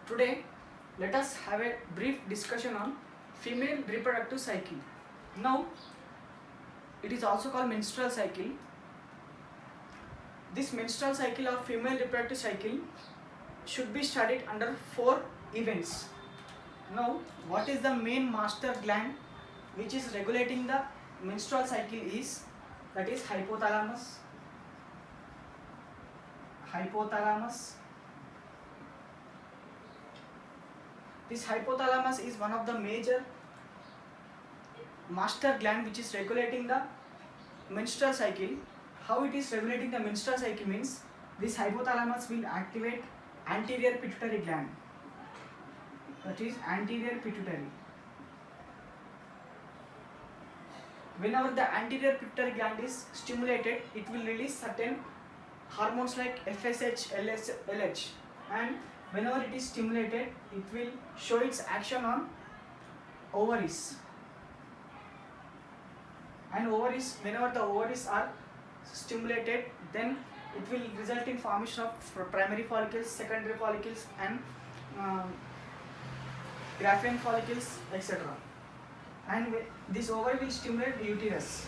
Today, let us have a brief discussion on female reproductive cycle. Now, it is also called menstrual cycle. This menstrual cycle or female reproductive cycle should be studied under 4 events. Now, what is the main master gland which is regulating the menstrual cycle is, that is hypothalamus. This hypothalamus is one of the major master gland which is regulating the menstrual cycle. How it is regulating the menstrual cycle means, this hypothalamus will activate anterior pituitary gland, that is anterior pituitary. Whenever the anterior pituitary gland is stimulated, it will release certain hormones like FSH, LH, and whenever it is stimulated, it will show its action on ovaries. And ovaries, whenever the ovaries are stimulated, then it will result in formation of primary follicles, secondary follicles, and Graafian follicles, etc. And this ovary will stimulate the uterus.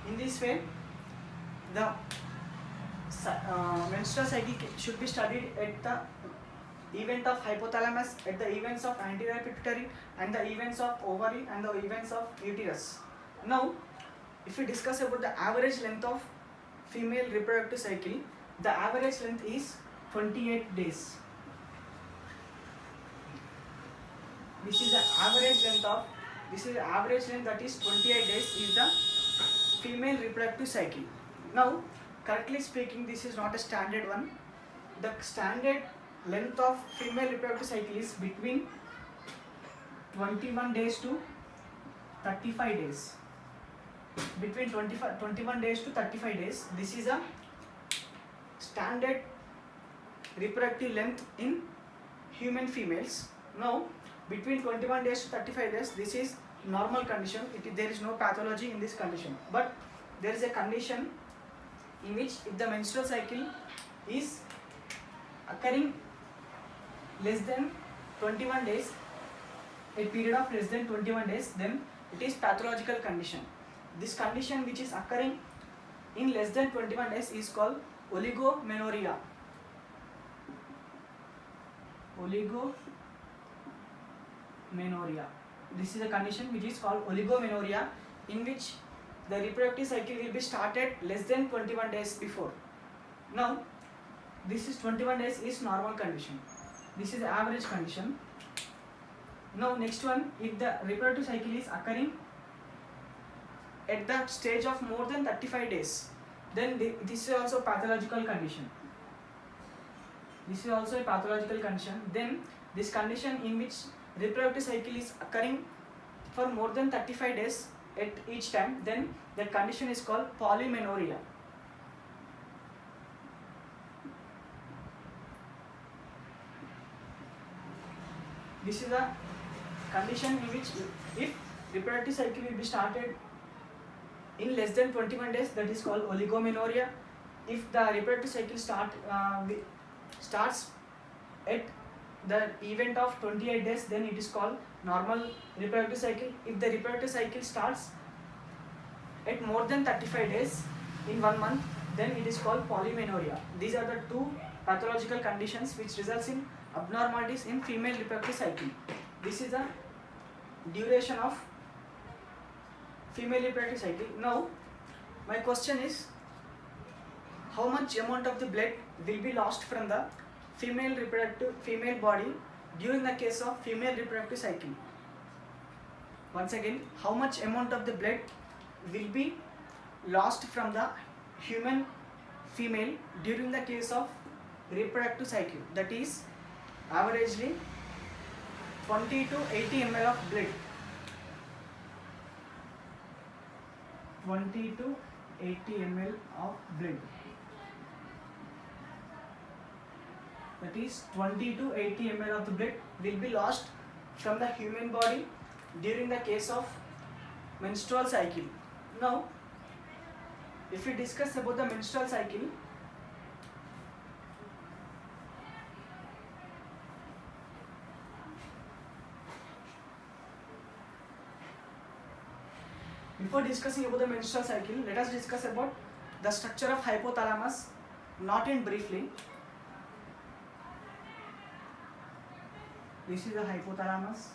In this way, the menstrual cycle should be studied at the event of hypothalamus, at the events of anterior pituitary, and the events of ovary, and the events of uterus. Now, if we discuss about the average length of female reproductive cycle, the average length is 28 days. This is the average length that is 28 days is the female reproductive cycle. Now, correctly speaking, this is not a standard one. The standard length of female reproductive cycle is between 21 days to 35 days. Between 21 days to 35 days. This is a standard reproductive length in human females. Now, between 21 days to 35 days, this is normal condition. There is no pathology in this condition. But there is a condition in which if the menstrual cycle is occurring less than 21 days, a period of less than 21 days, then it is pathological condition. This condition which is occurring in less than 21 days is called oligomenorrhea. This is a condition which is called oligomenorrhea, in which the reproductive cycle will be started less than 21 days before. Now, this is 21 days is normal condition. This is the average condition. Now, next one, if the reproductive cycle is occurring at the stage of more than 35 days, then this is also pathological condition. This is also a pathological condition. Then this condition in which reproductive cycle is occurring for more than 35 days at each time, then that condition is called polymenorrhea. This is a condition in which if reproductive cycle will be started in less than 21 days, that is called oligomenorrhea. If the reproductive cycle starts at the event of 28 days, then it is called normal reproductive cycle. If the reproductive cycle starts at more than 35 days in 1 month, then it is called polymenorrhea. These are the two pathological conditions which results in abnormalities in female reproductive cycle. This is the duration of female reproductive cycle. Now, my question is, how much amount of the blood will be lost from the female body during the case of female reproductive cycle? Once again, how much amount of the blood will be lost from the human female during the case of reproductive cycle? That is averagely 20 to 80 ml of blood. 20 to 80 ml of blood. That is 20 to 80 ml of the blood will be lost from the human body during the case of menstrual cycle. Now, if we discuss about the menstrual cycle, Before discussing about the menstrual cycle, let us discuss about the structure of hypothalamus, not in briefly. This is the hypothalamus.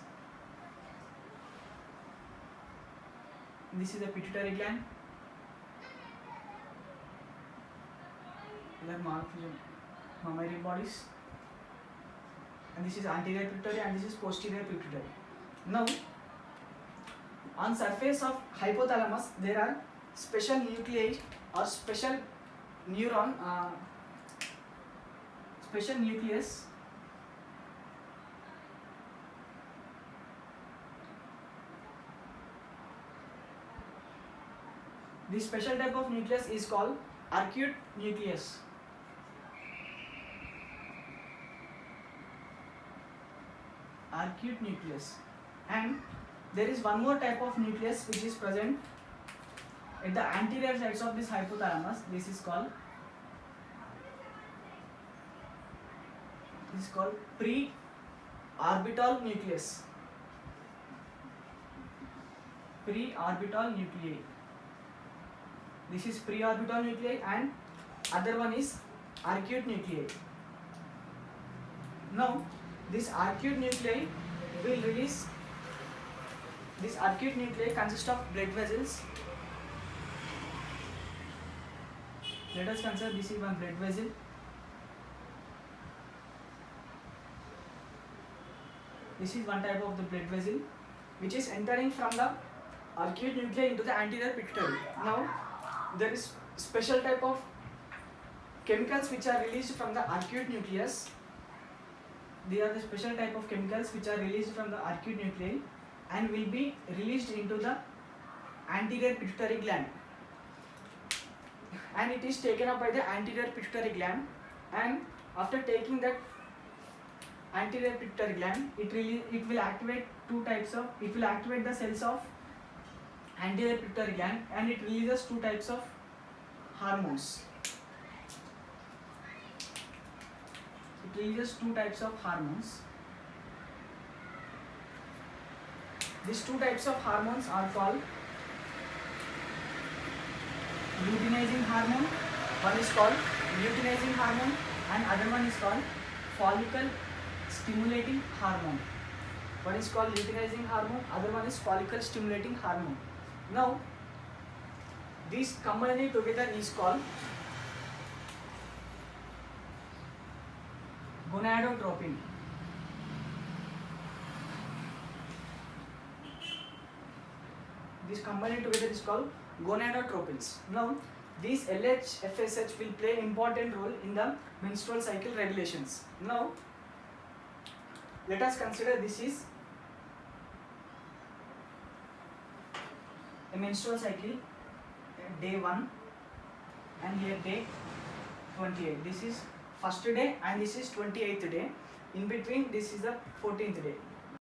This is the pituitary gland. These are mammary bodies. And this is anterior pituitary and this is posterior pituitary. Now, on surface of hypothalamus there are special nuclei or special neuron, special nucleus. This special type of nucleus is called arcuate nucleus. Arcuate nucleus. And there is one more type of nucleus which is present at the anterior sides of this hypothalamus. This is called pre-orbital nucleus. Pre-orbital nuclei. This is pre-orbital nuclei and other one is arcuate nuclei. Now this arcuate nuclei will release. This arcuate nuclei consists of blood vessels. Let us consider this is one blood vessel. This is one type of the blood vessel which is entering from the arcuate nuclei into the anterior pituitary. Now there is special type of chemicals which are released from the arcuate nucleus. They are the special type of chemicals which are released from the arcuate nuclei and will be released into the anterior pituitary gland, and it is taken up by the anterior pituitary gland, and after taking that anterior pituitary gland it will activate the cells of anterior pituitary gland and it releases two types of hormones. These two types of hormones are called luteinizing hormone. One is called luteinizing hormone and other one is called follicle stimulating hormone. One is called luteinizing hormone, other one is follicle stimulating hormone. Now these combined together is called gonadotropin. This combined together is called gonadotropins. Now these LH, FSH will play important role in the menstrual cycle regulations. Now let us consider this is a menstrual cycle, day 1 and here day 28. This is first day and this is 28th day. In between this is the 14th day.